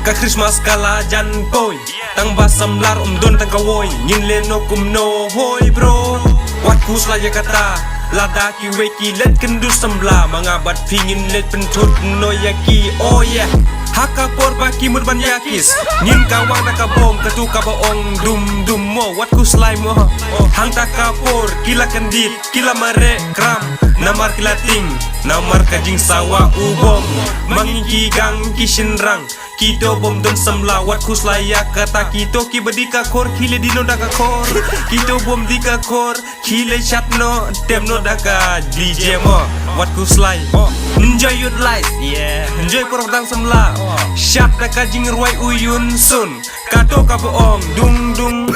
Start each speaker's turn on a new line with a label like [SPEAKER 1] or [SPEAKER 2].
[SPEAKER 1] Ka Christmas kala jan boy tang basam lar don tang kawoy ngin le no kum no hoy bro wat kus la kata lada ki weki let kendu sembla mangabat pingin let pentut no yaki oh yeah haka por baki mur ban yakis ngin kawang na kabong katu kabaong dum dum mo wat kus lai mo hang ta kapor kila kendit kila mare kram namar kila ting namar kajing sawa ubom mangiki gang kishin rang Kito bom don semla wat kus layak kata kito ki bedika kor kile dino daka kor kito bom dika kor kile chat no dem no daka DJ mo wat kus lay enjoy your life yeah enjoy korok dang semla shat daka jing ruai uyun sun kato ka boong dung dung